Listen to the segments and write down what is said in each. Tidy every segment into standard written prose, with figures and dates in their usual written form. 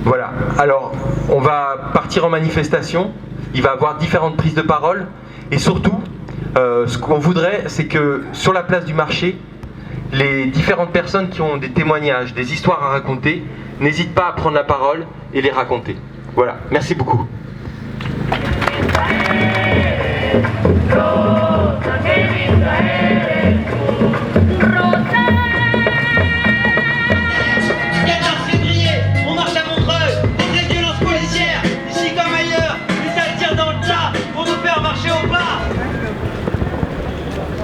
Voilà, alors on va partir en manifestation, il va y avoir différentes prises de parole, et surtout, ce qu'on voudrait, c'est que sur la place du marché, les différentes personnes qui ont des témoignages, des histoires à raconter, n'hésitent pas à prendre la parole et les raconter. Voilà, merci beaucoup.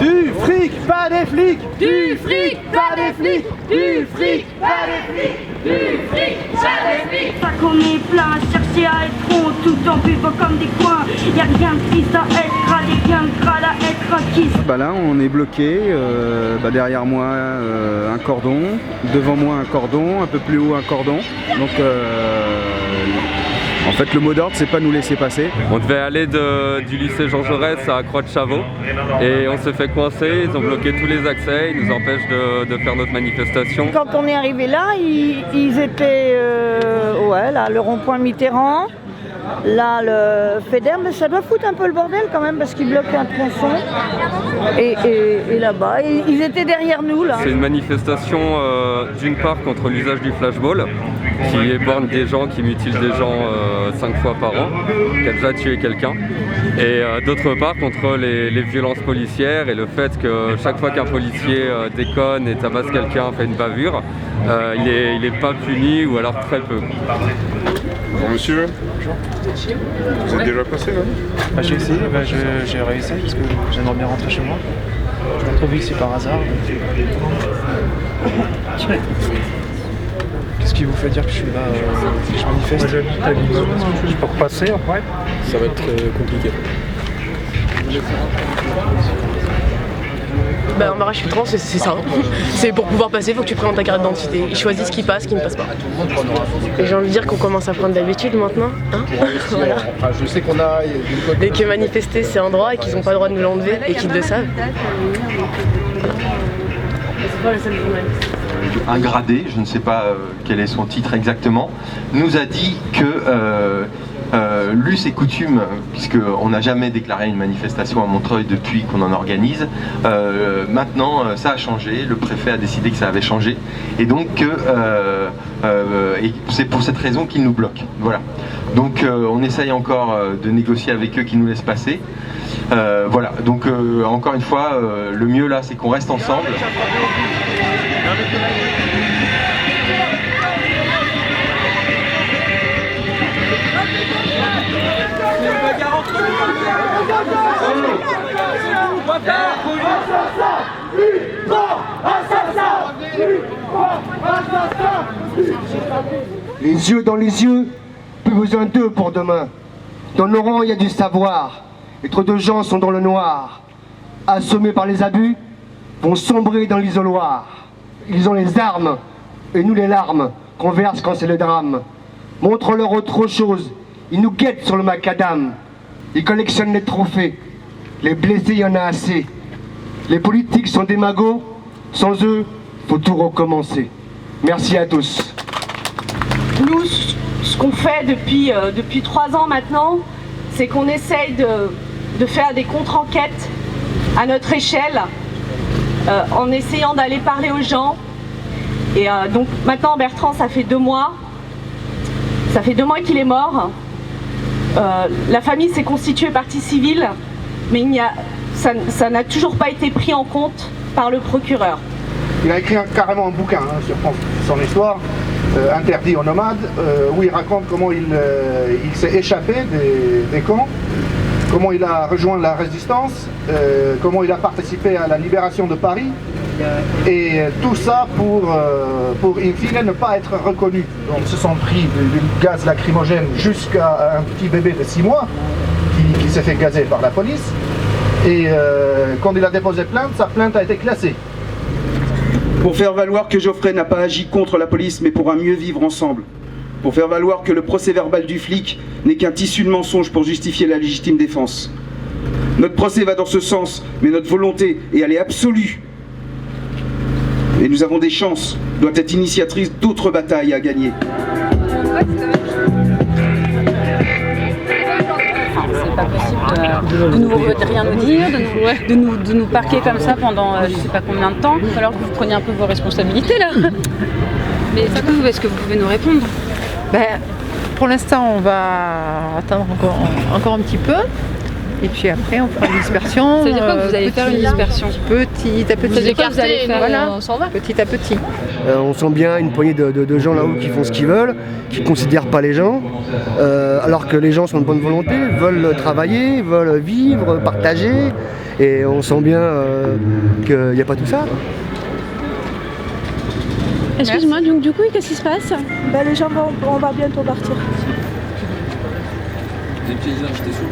Du fric, pas des flics! Du fric, pas des flics! Du fric, pas des flics! Du fric, pas des flics! Ça qu'on est plein à chercher à être rond, tout en buvant comme des coins. Y'a rien de triste à être râlé, rien de grâle à être acquis. Bah là on est bloqué, derrière moi un cordon, devant moi un cordon, un peu plus haut un cordon. Donc en fait le mot d'ordre c'est pas nous laisser passer. On devait aller du lycée Jean Jaurès à Croix de Chavaux et on s'est fait coincer, ils ont bloqué tous les accès, ils nous empêchent de faire notre manifestation. Quand on est arrivé là, ils étaient là, le rond-point Mitterrand, là le FEDER, mais ça doit foutre un peu le bordel quand même parce qu'ils bloquent un tronçon. Et là-bas, ils étaient derrière nous là. C'est une manifestation d'une part contre l'usage du flashball, qui éborgne des gens, qui mutilent des gens 5 fois par an, qui a déjà tué quelqu'un. Et d'autre part contre les violences policières et le fait que chaque fois qu'un policier déconne et tabasse quelqu'un, fait une bavure, il est pas puni ou alors très peu. Bonjour monsieur. Bonjour. Vous êtes déjà passé là? J'ai essayé, j'ai réussi parce que j'aimerais bien rentrer chez moi. Je me retrouve ici par hasard. Qu'est-ce qui vous fait dire que je suis là, que je manifeste? Moi j'habite à Lyon, je peux repasser après? Ça va être compliqué. Bah embarras filtrant, c'est ça. C'est pour pouvoir passer, il faut que tu présentes ta carte d'identité. Ils choisissent ce qui passe, ce qui ne passe pas. Et j'ai envie de dire qu'on commence à prendre d'habitude maintenant. Hein voilà. Je sais qu'on a... Et que manifester c'est un droit et qu'ils n'ont pas le droit de nous l'enlever et qu'ils le savent. C'est pas le seul journaliste. Un gradé, je ne sais pas quel est son titre exactement, nous a dit que l'us et coutume, puisqu'on n'a jamais déclaré une manifestation à Montreuil depuis qu'on en organise, maintenant ça a changé, le préfet a décidé que ça avait changé, et donc et c'est pour cette raison qu'ils nous bloquent. Voilà. Donc on essaye encore de négocier avec eux qui nous laissent passer. Voilà, donc encore une fois, le mieux là c'est qu'on reste ensemble. Les yeux dans les yeux, plus besoin d'eux pour demain. Dans nos rangs, il y a du savoir. Et trop de gens sont dans le noir. Assommés par les abus, vont sombrer dans l'isoloir. Ils ont les armes, et nous les larmes, qu'on verse quand c'est le drame. Montre-leur autre chose, ils nous guettent sur le macadam. Ils collectionnent les trophées. Les blessés, il y en a assez. Les politiques sont des magots. Sans eux, faut tout recommencer. Merci à tous. Nous, ce qu'on fait depuis 3 ans maintenant, c'est qu'on essaye de faire des contre-enquêtes à notre échelle, en essayant d'aller parler aux gens. Et donc maintenant Bertrand, ça fait 2 mois. Ça fait 2 mois qu'il est mort. La famille s'est constituée partie civile, mais ça n'a toujours pas été pris en compte par le procureur. Il a écrit carrément un bouquin sur son histoire, Interdit aux nomades, où il raconte comment il s'est échappé des camps, comment il a rejoint la résistance, comment il a participé à la libération de Paris, et tout ça pour in fine ne pas être reconnu. Donc ils se sont pris du gaz lacrymogène jusqu'à un petit bébé de 6 mois qui s'est fait gazer par la police, et quand il a déposé plainte, sa plainte a été classée. Pour faire valoir que Geoffrey n'a pas agi contre la police, mais pour un mieux vivre ensemble. Pour faire valoir que le procès-verbal du flic n'est qu'un tissu de mensonges pour justifier la légitime défense. Notre procès va dans ce sens, mais notre volonté, et elle est absolue, et nous avons des chances, doit être initiatrice d'autres batailles à gagner. rien nous dire, de nous parquer comme ça pendant je sais pas combien de temps. Il va falloir que vous preniez un peu vos responsabilités là. Mais du coup, est-ce que vous pouvez nous répondre? Pour l'instant, on va attendre encore un petit peu. Et puis après, on fera une dispersion. Ça veut dire quoi que vous allez faire une dispersion? Petit à petit. Ça veut dire quoi que vous allez faire? Voilà, on s'en va. petit à petit. On sent bien une poignée de gens là-haut qui font ce qu'ils veulent, qui ne considèrent pas les gens, alors que les gens sont de bonne volonté, veulent travailler, veulent vivre, partager. Et on sent bien qu'il n'y a pas tout ça. Excuse-moi, donc du coup, qu'est-ce qui se passe? Les gens on va bientôt partir. Des paysans, j'étais sous.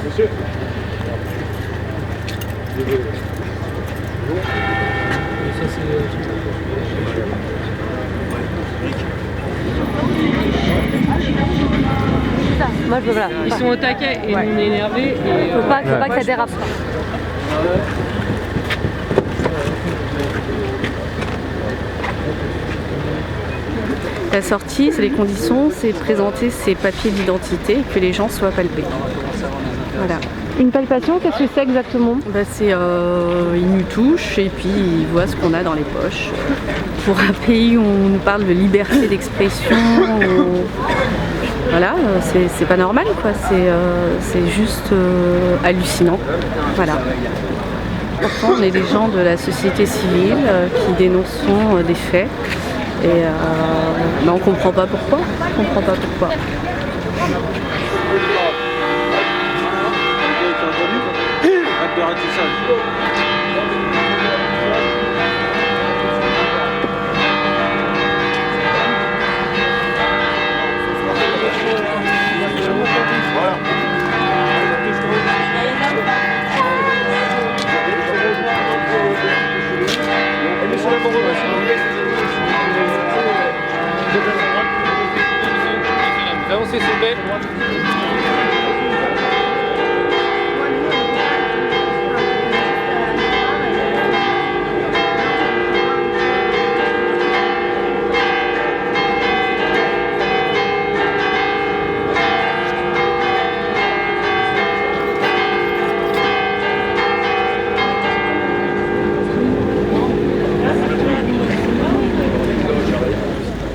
Monsieur. Moi je veux voilà. Ils sont au taquet et on est énervés. Faut pas que ça dérape. La sortie, c'est les conditions, c'est présenter ses papiers d'identité et que les gens soient palpés. Voilà. Une palpation, qu'est-ce que c'est exactement? C'est ils nous touchent et puis ils voient ce qu'on a dans les poches. Pour un pays où on nous parle de liberté d'expression, voilà, c'est pas normal quoi. C'est juste hallucinant. Voilà. Pourtant, on est des gens de la société civile qui dénonçons des faits. Et on comprend pas pourquoi. On comprend pas pourquoi. Avancez s'il vous plaît.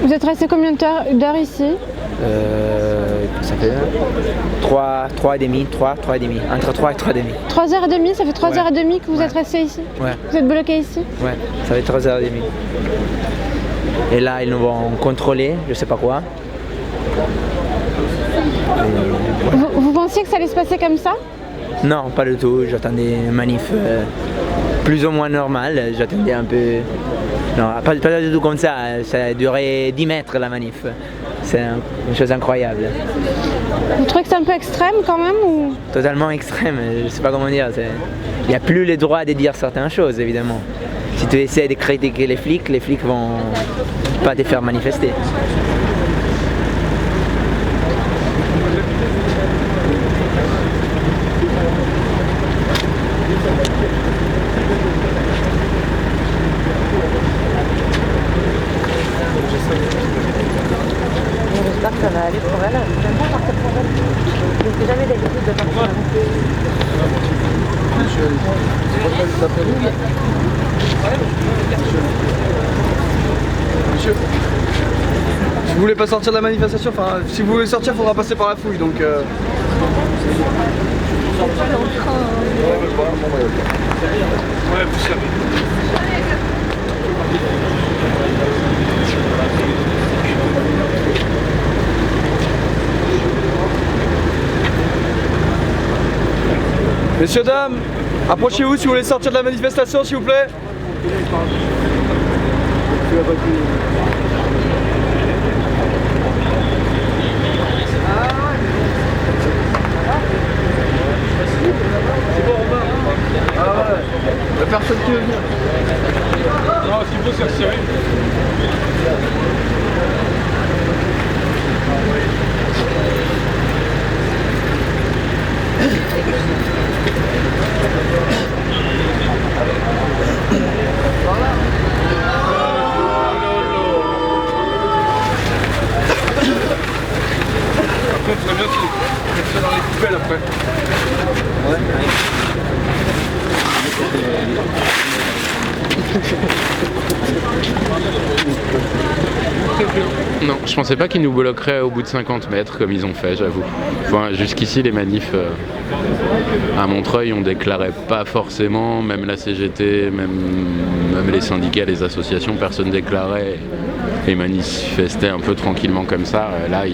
Vous êtes resté combien d'heures ici? Ça fait 3 et demi, entre 3 et 3 et demi. 3h30, ça fait 3h30 que vous êtes resté ici? Ouais. Vous êtes bloqué ici? Ouais, ça fait 3h30. Et là, ils nous vont contrôler, je sais pas quoi. Vous pensiez que ça allait se passer comme ça? Non, pas du tout, j'attendais une manif plus ou moins normale, j'attendais un peu... Non, pas du tout comme ça, ça a duré 10 mètres la manif. C'est une chose incroyable. Vous trouvez que c'est un peu extrême quand même ou... Totalement extrême, je sais pas comment dire. Il n'y a plus le droit de dire certaines choses, évidemment. Si tu essaies de critiquer les flics vont pas te faire manifester. J'espère que ça va aller pour elle. J'aime bien partir pour elle. Je ne fais jamais d'habitude de partir. Monsieur, si vous voulez pas sortir de la manifestation, enfin, si vous voulez sortir, il faudra passer par la fouille, donc... Ouais, vous savez. Messieurs, dames, approchez-vous si vous voulez sortir de la manifestation, s'il vous plaît. La personne qui veut venir. Non, ce qu'il faut, c'est retirer. ça dans les poubelles après. Ouais. Non, je pensais pas qu'ils nous bloqueraient au bout de 50 mètres comme ils ont fait, j'avoue. Enfin, jusqu'ici, les manifs à Montreuil, on déclarait pas forcément, même la CGT, même les syndicats, les associations, personne déclarait et manifestait un peu tranquillement comme ça. Là,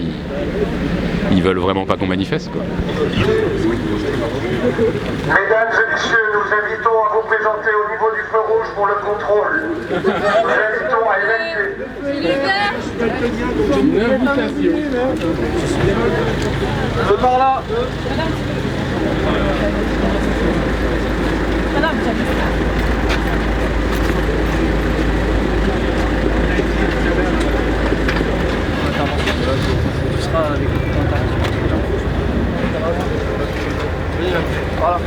ils veulent vraiment pas qu'on manifeste, quoi. Mesdames et messieurs, nous invitons à vous présenter au niveau du feu rouge pour le contrôle. Nous invitons à évacuer. C'est par là. Tu seras avec voilà.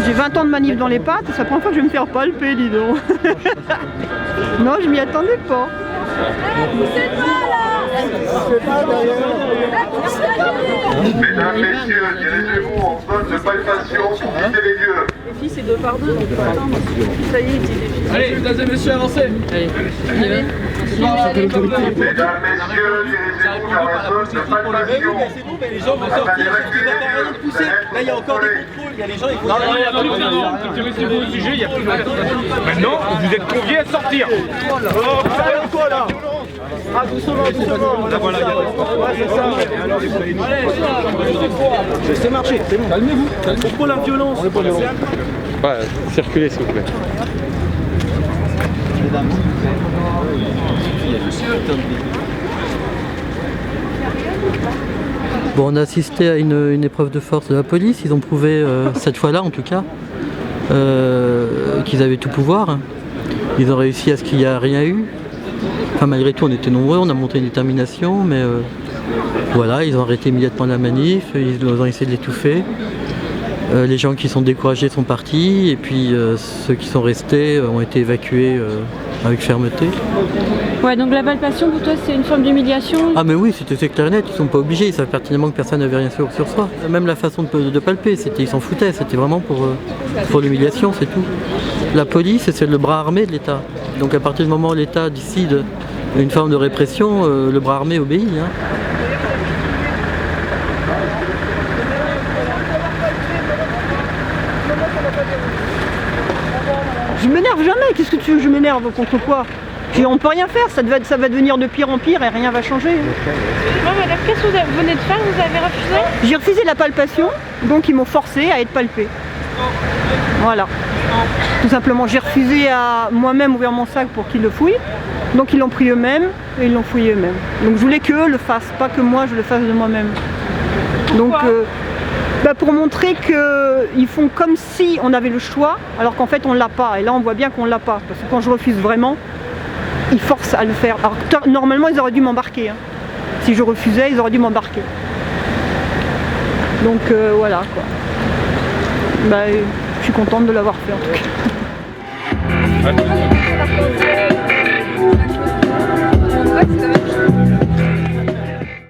J'ai 20 ans de manif dans les pattes, c'est la première fois que je vais me faire palper, dis donc. Non, je m'y attendais pas. Mesdames, messieurs, dirigez-vous en zone de palpation pour quitter les lieux. Les filles, c'est 2 par 2, donc ça y est, il dit les filles. Allez, mesdames et messieurs, avancez. Allez. Mesdames, messieurs, dirigez-vous vers la zone de palpation. Les gens vont sortir, ils vont rien de pousser. Là, il y a encore des contrôles, il y a les gens, il faut... Non, il n'y a pas de Intéressez-vous au sujet, il n'y a plus de... Maintenant, vous êtes conviés à sortir. Oh, vous savez quoi, là? Ah, doucement. Ouais, c'est ça. Laissez marcher, c'est bon. Calmez-vous. Pourquoi la violence? Ouais, circulez, s'il vous plaît. Bon, on a assisté à une épreuve de force de la police. Ils ont prouvé, cette fois-là en tout cas, qu'ils avaient tout pouvoir. Ils ont réussi à ce qu'il n'y a rien eu. Enfin, malgré tout, on était nombreux, on a montré une détermination, mais voilà, ils ont arrêté immédiatement la manif, ils ont essayé de l'étouffer. Les gens qui sont découragés sont partis, et puis ceux qui sont restés ont été évacués avec fermeté. Ouais, donc la palpation pour toi c'est une forme d'humiliation? Ah mais oui, c'est clair et net, ils sont pas obligés, ils savent pertinemment que personne n'avait rien sur soi. Même la façon de palper, ils s'en foutaient, c'était vraiment pour l'humiliation, c'est tout. La police, c'est le bras armé de l'État. Donc à partir du moment où l'État décide une forme de répression, le bras armé obéit. Hein. Je m'énerve jamais, qu'est-ce que tu veux que je m'énerve contre quoi? On peut rien faire, ça va devenir de pire en pire et rien va changer. Bon, madame, qu'est-ce que vous venez de faire? Vous avez refusé? J'ai refusé la palpation, donc ils m'ont forcé à être palpé. Voilà. Tout simplement, j'ai refusé à moi-même ouvrir mon sac pour qu'ils le fouillent. Donc ils l'ont pris eux-mêmes et ils l'ont fouillé eux-mêmes. Donc je voulais qu'eux le fassent, pas que moi je le fasse de moi-même. Donc pour montrer qu'ils font comme si on avait le choix, alors qu'en fait on ne l'a pas. Et là on voit bien qu'on ne l'a pas. Parce que quand je refuse vraiment, ils forcent à le faire. Alors normalement ils auraient dû m'embarquer. Hein. Si je refusais, ils auraient dû m'embarquer. Donc voilà quoi. Je suis contente de l'avoir fait en tout cas.